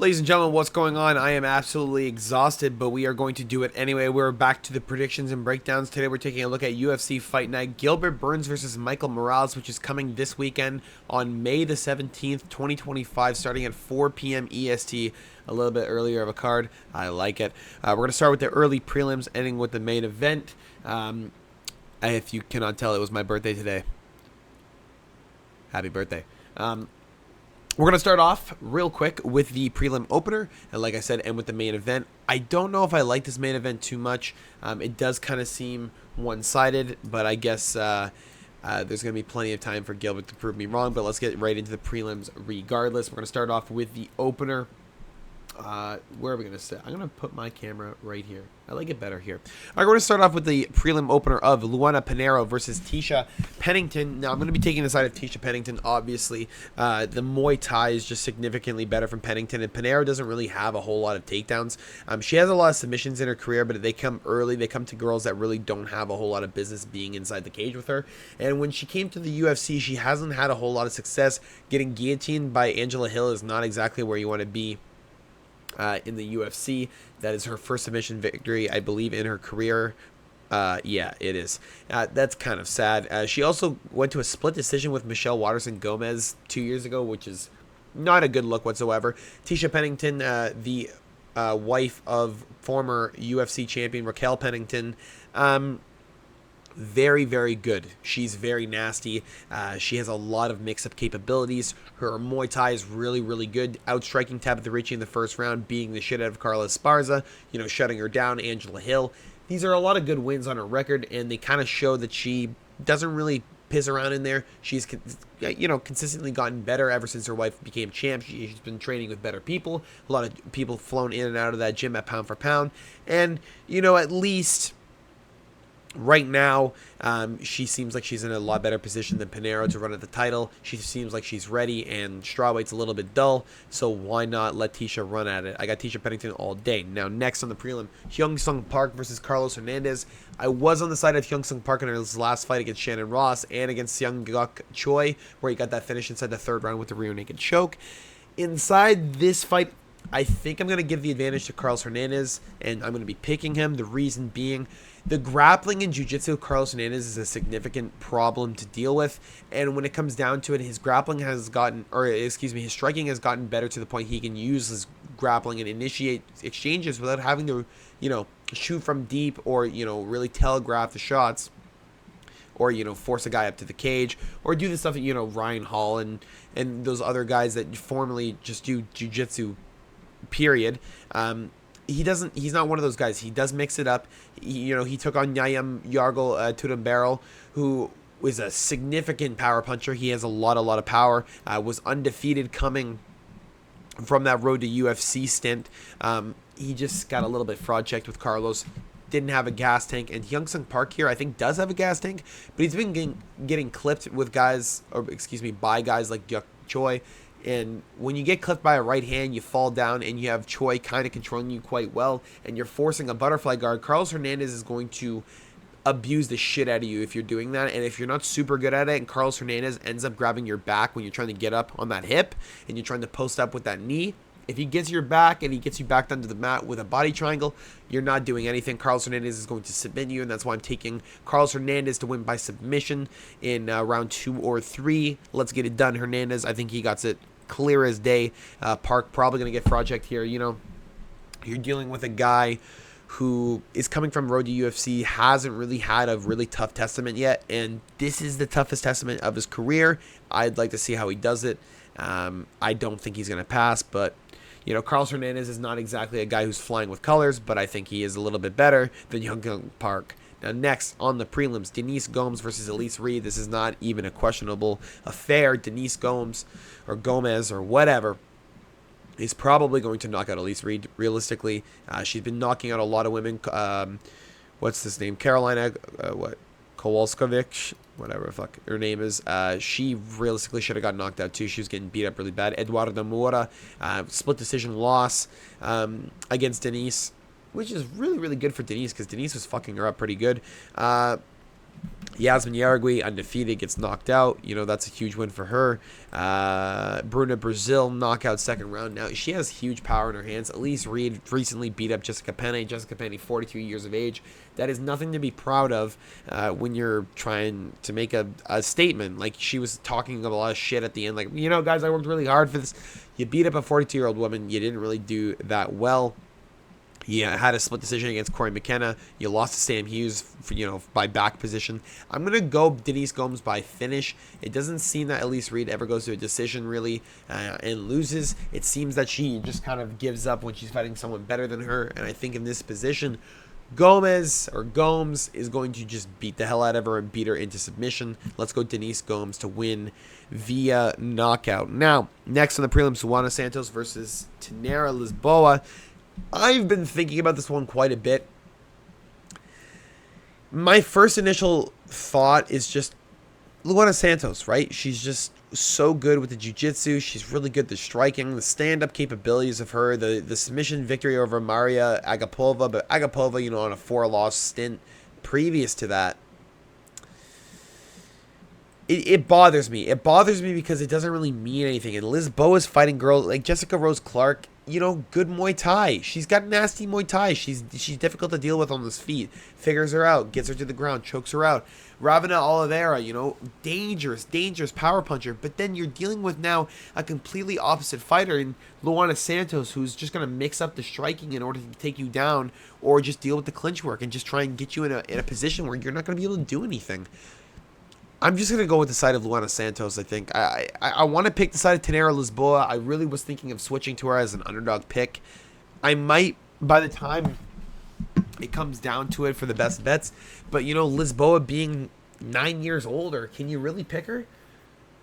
Ladies and gentlemen, what's going on? I am absolutely exhausted, but we are going to do it anyway. We're back to the predictions and breakdowns. Today we're taking a look at UFC Fight Night. Gilbert Burns versus Michael Morales, which is coming this weekend on May the 17th, 2025, starting at 4 p.m. EST. A little bit earlier of a card. I like it. We're going to start with the early prelims, ending with the main event. If you cannot tell, it was my birthday today. Happy birthday. We're going to start off real quick with the prelim opener, and like I said, end with the main event. I don't know if I like this main event too much. It does kind of seem one-sided, but I guess there's going to be plenty of time for Gilbert to prove me wrong, but let's get right into the prelims regardless. We're going to start off with the opener. Where are we going to sit? I'm going to put my camera right here. I like it better here. All right, we're going to start off with the prelim opener of Luana Pinheiro versus Tisha Pennington. Now, I'm going to be taking the side of Tisha Pennington, obviously. The Muay Thai is just significantly better from Pennington, and Pinheiro doesn't really have a whole lot of takedowns. She has a lot of submissions in her career, but they come early. They come to girls that really don't have a whole lot of business being inside the cage with her. And when she came to the UFC, she hasn't had a whole lot of success. Getting guillotined by Angela Hill is not exactly where you want to be. In the UFC. That is her first submission victory, I believe, in her career. Yeah, it is. That's kind of sad. She also went to a split decision with Michelle Waterson-Gomez 2 years ago, which is not a good look whatsoever. Tisha Pennington, the wife of former UFC champion Raquel Pennington, very, very good. She's very nasty. She has a lot of mix-up capabilities. Her Muay Thai is really, really good. Outstriking Tabitha Ricci in the first round, beating the shit out of Carla Esparza, shutting her down, Angela Hill. These are a lot of good wins on her record, and they kind of show that she doesn't really piss around in there. She's, consistently gotten better ever since her wife became champ. She's been training with better people. A lot of people flown in and out of that gym at pound for pound. And, at least right now, she seems like she's in a lot better position than Pinheiro to run at the title. She seems like she's ready, and strawweight's a little bit dull, so why not let Tisha run at it? I got Tisha Pennington all day. Now, next on the prelim, Hyung Sung Park versus Carlos Hernandez. I was on the side of Hyung Sung Park in his last fight against Shannon Ross and against Seung Guk Choi, where he got that finish inside the third round with the rear naked choke. Inside this fight, I think I'm going to give the advantage to Carlos Hernandez, and I'm going to be picking him. The reason being, the grappling in jiu-jitsu of Carlos Hernandez is a significant problem to deal with, and when it comes down to it, his striking has gotten better to the point he can use his grappling and initiate exchanges without having to, shoot from deep or, really telegraph the shots, or, force a guy up to the cage, or do the stuff that, Ryan Hall and those other guys that formerly just do jiu-jitsu, period. He's not one of those guys. He does mix it up. He took on Nyam Yargel Tudum-Barrel, who is a significant power puncher. He has a lot of power. Was undefeated coming from that road to UFC stint. He just got a little bit fraud checked with Carlos. Didn't have a gas tank, and Hyung Sung Park here I think does have a gas tank, but he's been getting clipped with by guys like Guk Choi. And when you get clipped by a right hand, you fall down, and you have Choi kind of controlling you quite well, and you're forcing a butterfly guard. Carlos Hernandez is going to abuse the shit out of you if you're doing that, and if you're not super good at it, and Carlos Hernandez ends up grabbing your back when you're trying to get up on that hip, and you're trying to post up with that knee, if he gets your back and he gets you back onto the mat with a body triangle, you're not doing anything. Carlos Hernandez is going to submit you, and that's why I'm taking Carlos Hernandez to win by submission in round 2 or 3. Let's get it done, Hernandez. I think he got it clear as day. Park probably going to get fraud checked here. You're dealing with a guy who is coming from road to UFC, hasn't really had a really tough testament yet, and this is the toughest testament of his career. I'd like to see how he does it. I don't think he's going to pass, but Carlos Hernandez is not exactly a guy who's flying with colors, but I think he is a little bit better than Hyung Sung Park. Now, next on the prelims, Denise Gomes versus Elise Reed. This is not even a questionable affair. Denise Gomes, or Gomez, or whatever, is probably going to knock out Elise Reed, realistically. She's been knocking out a lot of women. What's this name? Carolina, Kowalskiewicz, whatever the fuck her name is. She realistically should have got knocked out too. She was getting beat up really bad. Eduardo Moura, split decision loss against Denise, which is really, really good for Denise, because Denise was fucking her up pretty good. Yasmin Yargui, undefeated, gets knocked out. You know, that's a huge win for her. Bruna Brazil, knockout second round. Now, she has huge power in her hands. Elise Reed recently beat up Jessica Penne. Jessica Penne, 42 years of age. That is nothing to be proud of when you're trying to make a statement. Like, she was talking a lot of shit at the end. Like, you know, guys, I worked really hard for this. You beat up a 42-year-old woman. You didn't really do that well. You had a split decision against Corey McKenna. You lost to Sam Hughes, for, you know, by back position. I'm going to go Denise Gomes by finish. It doesn't seem that Elise Reed ever goes to a decision, really, and loses. It seems that she just kind of gives up when she's fighting someone better than her. And I think in this position, Gomes is going to just beat the hell out of her and beat her into submission. Let's go Denise Gomes to win via knockout. Now, next on the prelims, Luana Santos versus Tainara Lisboa. I've been thinking about this one quite a bit. My first initial thought is just Luana Santos, right? She's just so good with the jiu-jitsu. She's really good at the striking, the stand-up capabilities of her, the submission victory over Maria Agapova. But Agapova, you know, on a 4-loss stint previous to that. It bothers me. It bothers me because it doesn't really mean anything. And Lisboa's fighting girls like Jessica Rose Clark, you know, good Muay Thai. She's got nasty Muay Thai. She's difficult to deal with on those feet. Figures her out, gets her to the ground, chokes her out. Ravena Oliveira, you know, dangerous power puncher. But then you're dealing with now a completely opposite fighter in Luana Santos, who's just going to mix up the striking in order to take you down, or just deal with the clinch work and just try and get you in a position where you're not going to be able to do anything. I'm just going to go with the side of Luana Santos, I think. I want to pick the side of Tainara Lisboa. I really was thinking of switching to her as an underdog pick. I might, by the time it comes down to it, for the best bets. But, you know, Lisboa being 9 years older, can you really pick her?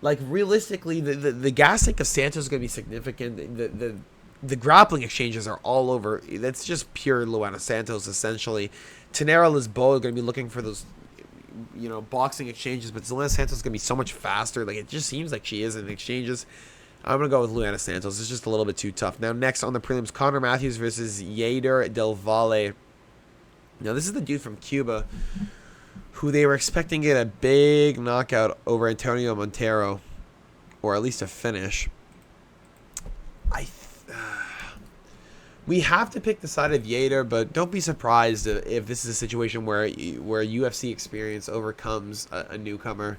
Like, realistically, the gas tank of Santos is going to be significant. The grappling exchanges are all over. That's just pure Luana Santos, essentially. Tainara Lisboa is going to be looking for those, you know, boxing exchanges, but Luana Santos is going to be so much faster. Like, it just seems like she is in exchanges. I'm going to go with Luana Santos. It's just a little bit too tough. Now, next on the prelims, Connor Matthews versus Yader Del Valle. Now, this is the dude from Cuba who they were expecting to get a big knockout over Antonio Montero, or at least a finish. We have to pick the side of Yader, but don't be surprised if this is a situation where UFC experience overcomes a newcomer.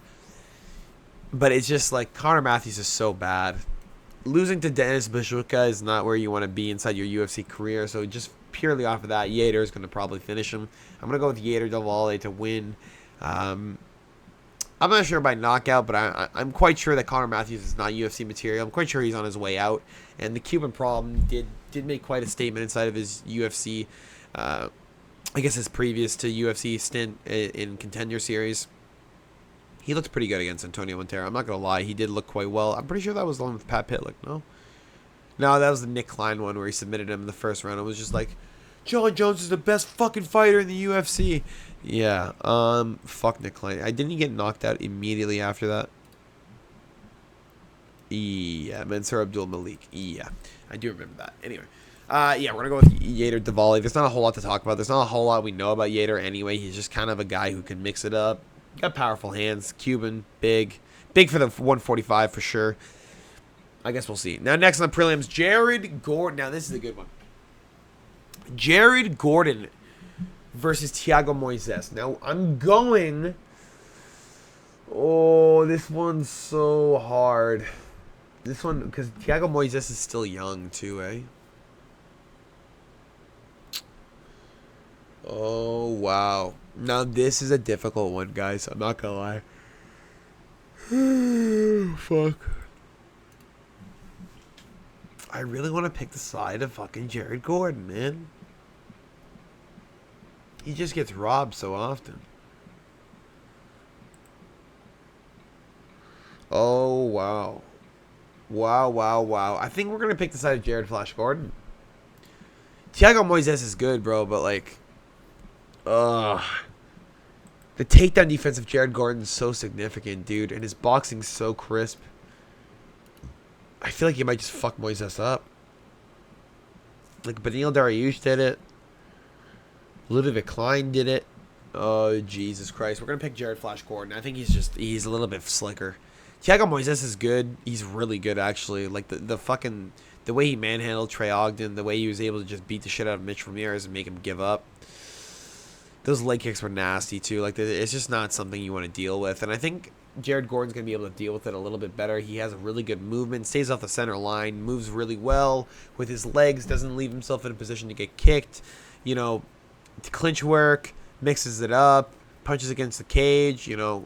But it's just like Connor Matthews is so bad. Losing to Dennis Bajukka is not where you want to be inside your UFC career. So just purely off of that, Yader is going to probably finish him. I'm going to go with Yader Del Valle to win. I'm not sure by knockout, but I'm quite sure that Connor Matthews is not UFC material. I'm quite sure he's on his way out. And the Cuban problem did make quite a statement inside of his UFC, I guess his previous to UFC stint in Contender Series. He looked pretty good against Antonio Montero. I'm not going to lie. He did look quite well. I'm pretty sure that was the one with Pat Pitlick, no? No, that was the Nick Klein one where he submitted him in the first round. It was just like, John Jones is the best fucking fighter in the UFC. Yeah, fuck Nick Klein. Didn't he get knocked out immediately after that? Yeah, Mansour Abdul Malik. Yeah, I do remember that. Anyway, yeah, we're going to go with Yader Del Valle. There's not a whole lot to talk about. There's not a whole lot we know about Yader anyway. He's just kind of a guy who can mix it up. Got powerful hands. Cuban, big for the 145 for sure. I guess we'll see. Now, next on the prelims, Jared Gordon. Now, this is a good one. Jared Gordon versus Thiago Moises. Now, I'm going... Oh, this one's so hard. This one, because Thiago Moises is still young, too, eh? Oh, wow. Now, this is a difficult one, guys. I'm not gonna lie. Fuck. I really want to pick the side of fucking Jared Gordon, man. He just gets robbed so often. Oh, wow. Wow. I think we're going to pick the side of Jared Flash Gordon. Thiago Moises is good, bro, but like... the takedown defense of Jared Gordon is so significant, dude. And his boxing's so crisp. I feel like he might just fuck Moises up. Like, Beneil Dariush did it. Ludovic Klein did it. Oh, Jesus Christ. We're going to pick Jared Flash Gordon. I think he's a little bit slicker. Thiago Moises is good. He's really good, actually. Like, the way he manhandled Trey Ogden, the way he was able to just beat the shit out of Mitch Ramirez and make him give up. Those leg kicks were nasty, too. Like, it's just not something you want to deal with. And I think Jared Gordon's going to be able to deal with it a little bit better. He has a really good movement, stays off the center line, moves really well with his legs, doesn't leave himself in a position to get kicked. You know, clinch work, mixes it up, punches against the cage, you know.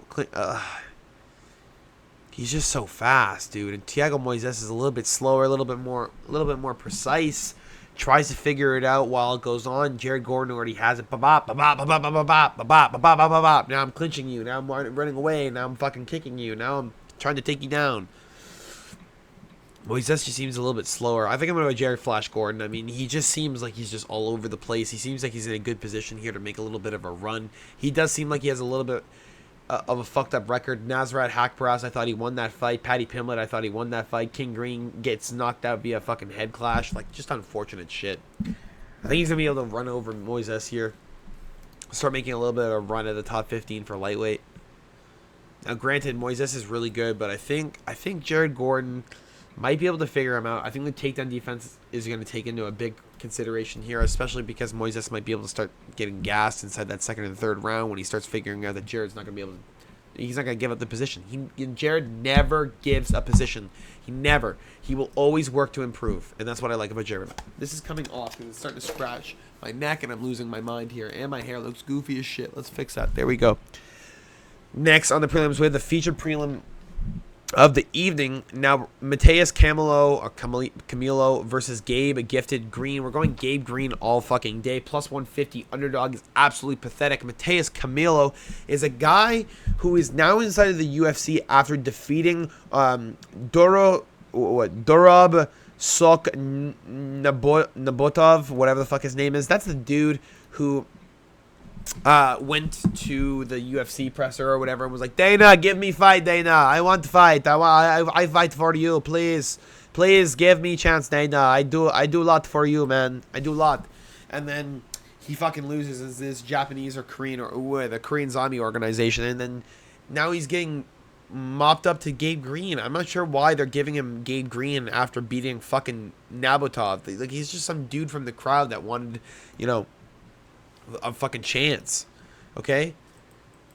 He's just so fast, dude. And Thiago Moises is a little bit slower, a little bit more precise. Tries to figure it out while it goes on. Jared Gordon already has it. Now I'm clinching you. Now I'm running away. Now I'm fucking kicking you. Now I'm trying to take you down. Moises just seems a little bit slower. I think I'm going to go Jared Flash Gordon. I mean, he just seems like he's just all over the place. He seems like he's in a good position here to make a little bit of a run. He does seem like he has a little bit of a fucked up record. Nasrat Hakparas, I thought he won that fight. Paddy Pimblett, I thought he won that fight. King Green gets knocked out via fucking head clash. Like, just unfortunate shit. I think he's going to be able to run over Moises here. Start making a little bit of a run at the top 15 for lightweight. Now, granted, Moises is really good, but I think Jared Gordon might be able to figure him out. I think the takedown defense is going to take into a big consideration here, especially because Moises might be able to start getting gassed inside that second and third round when he starts figuring out that Jared's not going to be able to. He's not going to give up the position. Jared never gives a position. He will always work to improve, and that's what I like about Jared. This is coming off because it's starting to scratch my neck, and I'm losing my mind here, and my hair looks goofy as shit. Let's fix that. There we go. Next on the prelims, we have the featured prelim of the evening. Now, Mateus Camilo versus Gabe Gifted Green. We're going Gabe Green all fucking day. Plus 150. Underdog is absolutely pathetic. Mateus Camilo is a guy who is now inside of the UFC after defeating Dorab Sok Nabotov, whatever the fuck his name is. That's the dude who went to the UFC presser or whatever and was like, Dana, give me fight, Dana. I want to fight. I fight for you, please. Please give me a chance, Dana. I do a lot for you, man. I do a lot. And then he fucking loses as this Japanese or Korean or the Korean Zombie organization. And then now he's getting mopped up to Gabe Green. I'm not sure why they're giving him Gabe Green after beating fucking Nabotov. Like, he's just some dude from the crowd that wanted, you know, a fucking chance. Okay,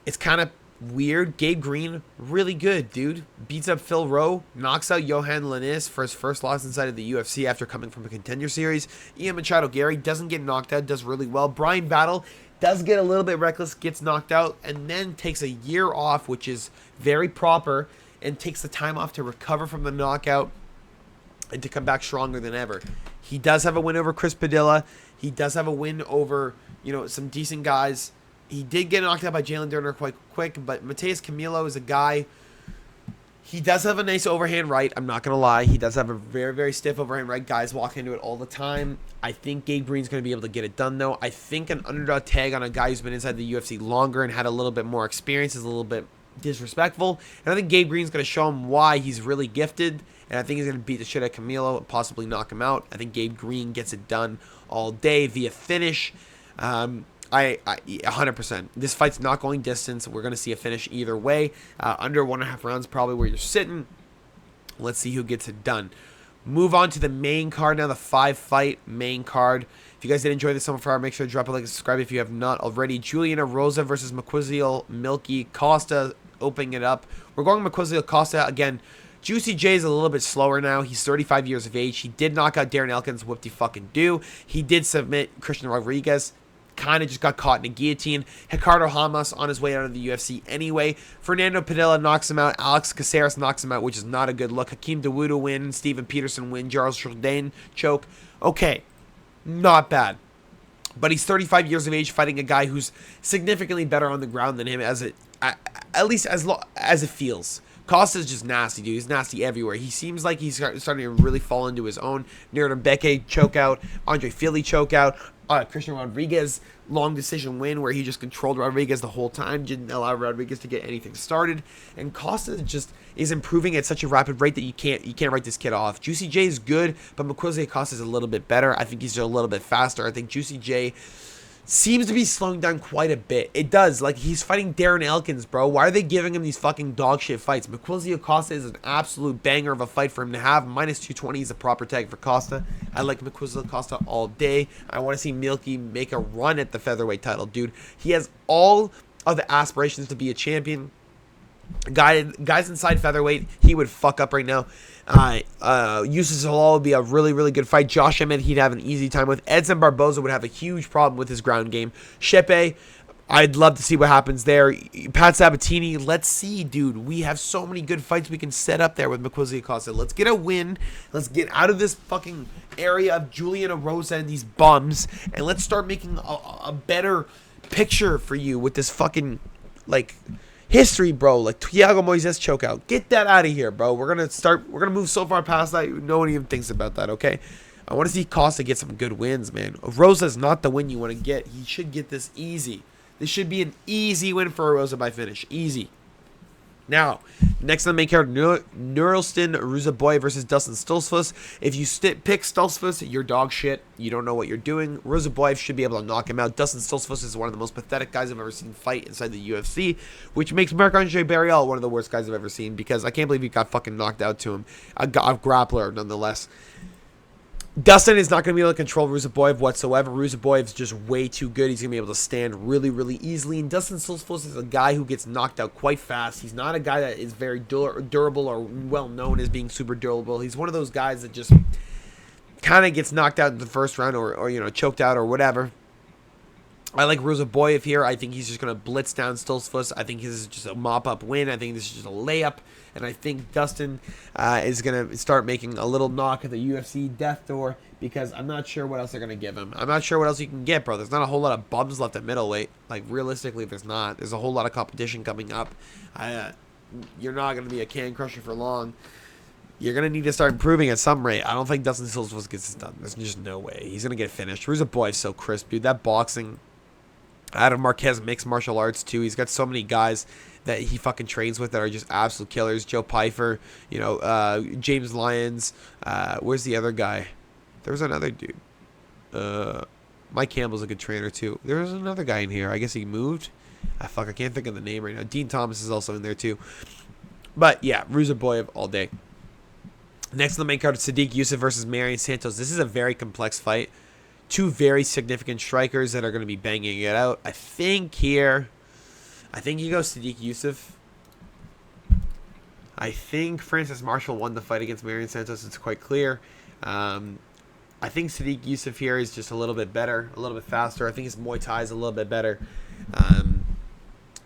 it's kind of weird. Gabe Green, really good, dude. Beats up Phil Rowe, knocks out Johan Lanis for his first loss inside of the UFC after coming from a contender series. Ian Machado Gary doesn't get knocked out, does really well. Brian Battle does get a little bit reckless, gets knocked out, and then takes a year off, which is very proper, and takes the time off to recover from the knockout and to come back stronger than ever. He does have a win over Chris Padilla. He does have a win over, you know, some decent guys. He did get knocked out by Jalen Durner quite quick, but Mateus Camilo is a guy. He does have a nice overhand right. I'm not going to lie. He does have a very, very stiff overhand right. Guys walk into it all the time. I think Gabe Green's going to be able to get it done, though. I think an underdog tag on a guy who's been inside the UFC longer and had a little bit more experience is a little bit disrespectful. And I think Gabe Green's going to show him why he's really gifted. And I think he's going to beat the shit out of Camilo, possibly knock him out. I think Gabe Green gets it done all day via finish. I 100%. This fight's not going distance. We're going to see a finish either way. Under 1.5 rounds, probably where you're sitting. Let's see who gets it done. Move on to the main card now, the 5-fight main card. If you guys did enjoy this so far, make sure to drop a like and subscribe if you have not already. Juliana Rosa versus Maquizziel Milky Costa opening it up. We're going Maquizziel Costa again. Juicy J is a little bit slower now. He's 35 years of age. He did knock out Darren Elkins. Whoop-de-fucking-do. He did submit Christian Rodriguez. Kind of just got caught in a guillotine. Ricardo Hamas on his way out of the UFC anyway. Fernando Padilla knocks him out. Alex Caceres knocks him out, which is not a good look. Hakeem Dawodu win. Steven Peterson win. Charles Jourdain choke. Okay, not bad. But he's 35 years of age fighting a guy who's significantly better on the ground than him, at least as it feels. Costa's just nasty, dude. He's nasty everywhere. He seems like he's starting to really fall into his own. Nurdan Beke choke out. Andre Fili choke out. Christian Rodriguez long decision win where he just controlled Rodriguez the whole time, didn't allow Rodriguez to get anything started. And Costa just is improving at such a rapid rate that you can't write this kid off. Juicy J is good, but Maquizziel Costa is a little bit better. I think he's just a little bit faster. I think Juicy J seems to be slowing down quite a bit. It does. Like, he's fighting Darren Elkins, bro. Why are they giving him these fucking dog shit fights? McQuilsey Costa is an absolute banger of a fight for him to have. Minus 220 is a proper tag for Costa. I like McQuilsey Costa all day. I want to see Milky make a run at the featherweight title, dude. He has all of the aspirations to be a champion. Guys inside featherweight, he would fuck up right now. Yusuf Halal would be a really, really good fight. Josh Emmett, he'd have an easy time with. Edson Barboza would have a huge problem with his ground game. Shepe, I'd love to see what happens there. Pat Sabatini, let's see, dude. We have so many good fights we can set up there with McQuilsey Acosta. Let's get a win. Let's get out of this fucking area of Julian Erosa and these bums, and let's start making a better picture for you with this fucking, like, history, bro. Like Thiago Moises chokeout. Get that out of here, bro. We're gonna move so far past that. No one even thinks about that, okay? I want to see Costa get some good wins, man. Rosa is not the win you want to get. He should get this easy. This should be an easy win for Rosa by finish. Easy. Now, next on the main card, Nurulstin Ruzaboy versus Dustin Stoltzfus. If you pick Stoltzfus, you're dog shit. You don't know what you're doing. Ruzaboy should be able to knock him out. Dustin Stoltzfus is one of the most pathetic guys I've ever seen fight inside the UFC, which makes Marc-Andre Barrial one of the worst guys I've ever seen, because I can't believe he got fucking knocked out to him. A grappler, nonetheless. Dustin is not going to be able to control Ruzaboyev whatsoever. Ruzaboyev is just way too good. He's going to be able to stand really, really easily. And Dustin Stoltzfus is a guy who gets knocked out quite fast. He's not a guy that is very durable or well known as being super durable. He's one of those guys that just kind of gets knocked out in the first round or you know, choked out or whatever. I like Ruzaboyev here. I think he's just going to blitz down Stoltzfus. I think this is just a mop-up win. I think this is just a layup. And I think Dustin is going to start making a little knock at the UFC death door, because I'm not sure what else they're going to give him. I'm not sure what else you can get, bro. There's not a whole lot of bums left at middleweight. Like, realistically, there's not. There's a whole lot of competition coming up. You're not going to be a can crusher for long. You're going to need to start improving at some rate. I don't think Dustin Stoltzfus gets this done. There's just no way. He's going to get finished. Ruzaboyev's so crisp, dude. That boxing. Adam Marquez mixed martial arts, too. He's got so many guys that he fucking trains with that are just absolute killers. Joe Pfeiffer, you know, James Lyons. Where's the other guy? There was another dude. Mike Campbell's a good trainer, too. There was another guy in here. I guess he moved. I can't think of the name right now. Dean Thomas is also in there, too. But, yeah, Ruzaboyev all day. Next on the main card, Sadiq Youssef versus Marion Santos. This is a very complex fight. Two very significant strikers that are going to be banging it out. I think you go Sadiq Youssef. I think Francis Marshall won the fight against Marion Santos. It's quite clear. I think Sadiq Youssef here is just a little bit better, a little bit faster. I think his Muay Thai is a little bit better.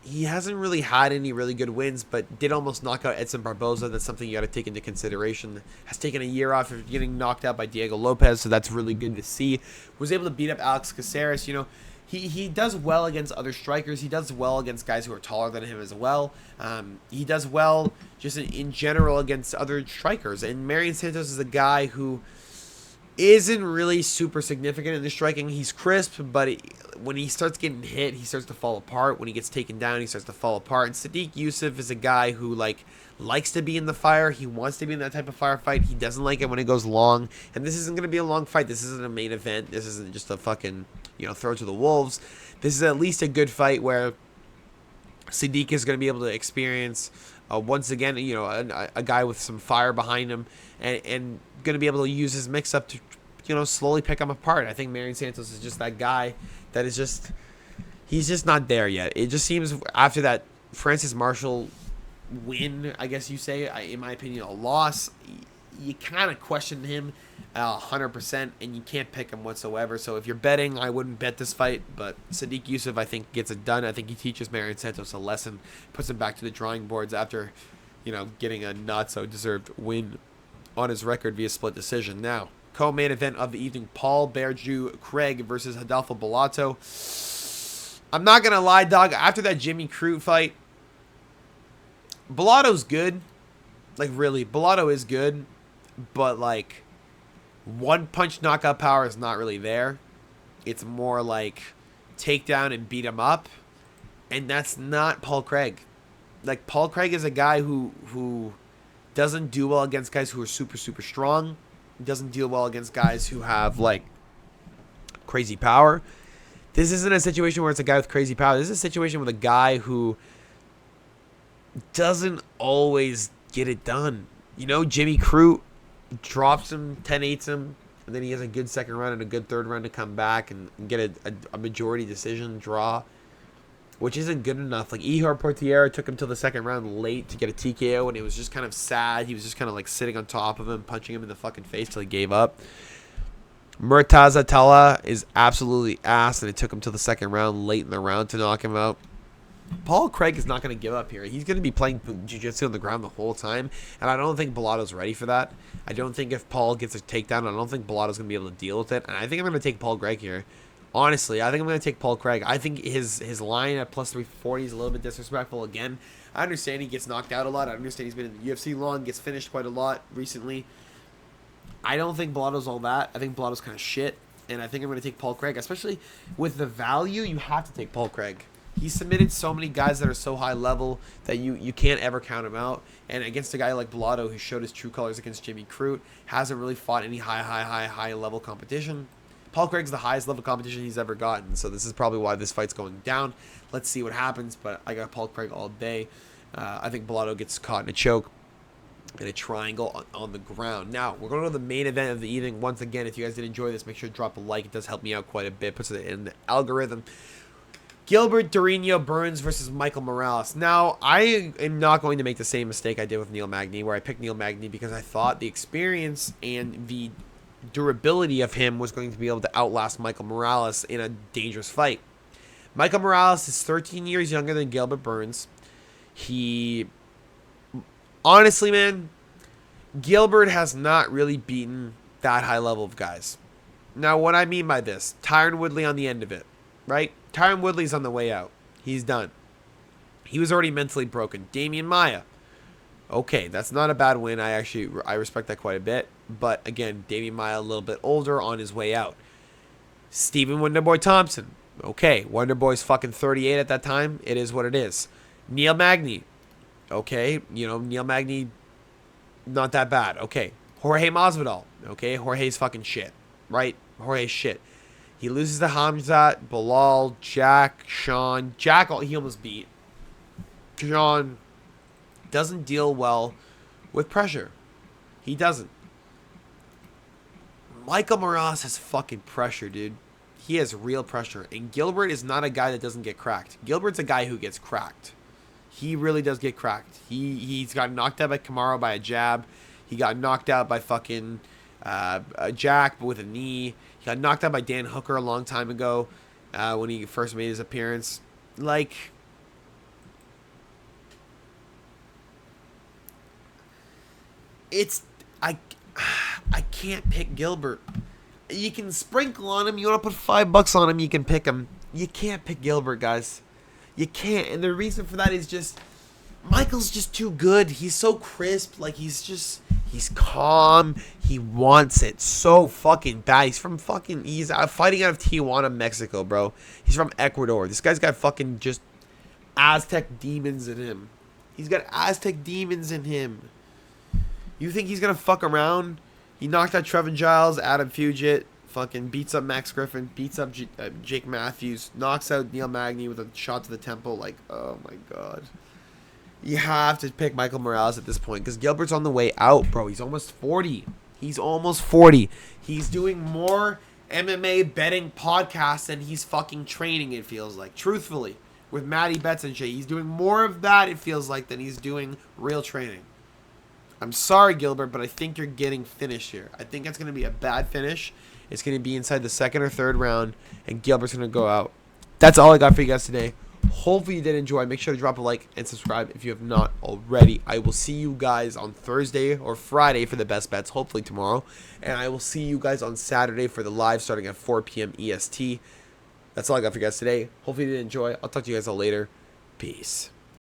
He hasn't really had any really good wins, but did almost knock out Edson Barboza. That's something you got to take into consideration. Has taken a year off of getting knocked out by Diego Lopez, so that's really good to see. Was able to beat up Alex Caceres. You know, he does well against other strikers. He does well against guys who are taller than him as well. He does well just in general against other strikers. And Marion Santos is a guy who isn't really super significant in the striking. He's crisp, but when he starts getting hit, he starts to fall apart. When he gets taken down, he starts to fall apart. And Sadiq Youssef is a guy who likes to be in the fire. He wants to be in that type of firefight. He doesn't like it when it goes long. And this isn't going to be a long fight. This isn't a main event. This isn't just a fucking, you know, throw to the wolves. This is at least a good fight where Sadiq is going to be able to experience once again, you know, a guy with some fire behind him, and going to be able to use his mix-up to, you know, slowly pick him apart. I think Marion Santos is just that guy that is just, he's just not there yet. It just seems after that Francis Marshall win, I guess you say, in my opinion, a loss, you kind of question him 100%, and you can't pick him whatsoever. So if you're betting, I wouldn't bet this fight, but Sadiq Youssef, I think, gets it done. I think he teaches Marion Santos a lesson, puts him back to the drawing boards after, you know, getting a not-so-deserved win on his record via split decision. Now, co-main event of the evening, Paul Berju Craig versus Adolfo Bellato. I'm not going to lie, dog, after that Jimmy Crute fight, Bellato's good. Like, really, Bellato is good, but, like, one-punch knockout power is not really there. It's more like takedown and beat him up, and that's not Paul Craig. Like, Paul Craig is a guy who doesn't do well against guys who are super, super strong. Doesn't deal well against guys who have, like, crazy power. This isn't a situation where it's a guy with crazy power. This is a situation with a guy who doesn't always get it done. You know, Jimmy Crute drops him, 10-8s him, and then he has a good second round and a good third round to come back and get a majority decision draw, which isn't good enough. Like, Ihor Portiera took him till the second round late to get a TKO, and it was just kind of sad. He was just kind of like sitting on top of him, punching him in the fucking face till he gave up. Murtaza Talla is absolutely ass, and it took him till the second round, late in the round, to knock him out. Paul Craig is not going to give up here. He's going to be playing jiu-jitsu on the ground the whole time, and I don't think Bellotto's ready for that. I don't think if Paul gets a takedown, I don't think Bellotto's going to be able to deal with it, and I think I'm going to take Paul Craig here. Honestly, I think I'm going to take Paul Craig. I think his line at plus 340 is a little bit disrespectful again. I understand he gets knocked out a lot. I understand he's been in the UFC long, gets finished quite a lot recently. I don't think Bellotto's all that. I think Bellotto's kind of shit, and I think I'm going to take Paul Craig. Especially with the value, you have to take Paul Craig. He submitted so many guys that are so high level that you can't ever count him out. And against a guy like Bellotto, who showed his true colors against Jimmy Crute, hasn't really fought any high level competition. Paul Craig's the highest level competition he's ever gotten, so this is probably why this fight's going down. Let's see what happens, but I got Paul Craig all day. I think Bellotto gets caught in a choke, in a triangle on the ground. Now, we're going to the main event of the evening. Once again, if you guys did enjoy this, make sure to drop a like. It does help me out quite a bit. Puts it in the algorithm. Gilbert Durinho Burns versus Michael Morales. Now, I am not going to make the same mistake I did with Neil Magny, where I picked Neil Magny because I thought the experience and the durability of him was going to be able to outlast Michael Morales in a dangerous fight. Michael Morales is 13 years younger than Gilbert Burns. He... Honestly, man, Gilbert has not really beaten that high level of guys. Now, what I mean by this, Tyron Woodley on the end of it, right? Tyron Woodley's on the way out. He's done. He was already mentally broken. Damian Maia. Okay, that's not a bad win. I respect that quite a bit. But again, Damian Maia a little bit older, on his way out. Stephen Wonderboy Thompson. Okay, Wonderboy's fucking 38 at that time. It is what it is. Neil Magny. Okay, you know, Neil Magny, not that bad. Okay, Jorge Masvidal. Okay, Jorge's fucking shit. Right? Jorge's shit. He loses to Hamzat, Bilal, Jack, Sean. Jack, he almost beat. Sean doesn't deal well with pressure. He doesn't. Michael Morales has fucking pressure, dude. He has real pressure. And Gilbert is not a guy that doesn't get cracked. Gilbert's a guy who gets cracked. He really does get cracked. He's got knocked out by Kamaru by a jab. He got knocked out by fucking Jack with a knee. He got knocked out by Dan Hooker a long time ago when he first made his appearance. Like, I can't pick Gilbert. You can sprinkle on him. You want to put $5 on him, you can pick him. You can't pick Gilbert, guys. You can't. And the reason for that is just Michael's just too good. He's so crisp. Like, he's calm. He wants it so fucking bad. He's fighting out of Tijuana, Mexico, bro. He's from Ecuador. This guy's got fucking just Aztec demons in him. He's got Aztec demons in him. You think he's going to fuck around? He knocked out Trevin Giles, Adam Fugit, fucking beats up Max Griffin, beats up Jake Matthews, knocks out Neil Magny with a shot to the temple. Like, oh my god. You have to pick Michael Morales at this point because Gilbert's on the way out, bro. He's almost 40. He's almost 40. He's doing more MMA betting podcasts than he's fucking training, it feels like. Truthfully, with Matty Betts and shit. He's doing more of that, it feels like, than he's doing real training. I'm sorry, Gilbert, but I think you're getting finished here. I think it's going to be a bad finish. It's going to be inside the second or third round, and Gilbert's going to go out. That's all I got for you guys today. Hopefully you did enjoy. Make sure to drop a like and subscribe if you have not already. I will see you guys on Thursday or Friday for the best bets, hopefully tomorrow. And I will see you guys on Saturday for the live starting at 4 p.m. EST. That's all I got for you guys today. Hopefully you did enjoy. I'll talk to you guys all later. Peace.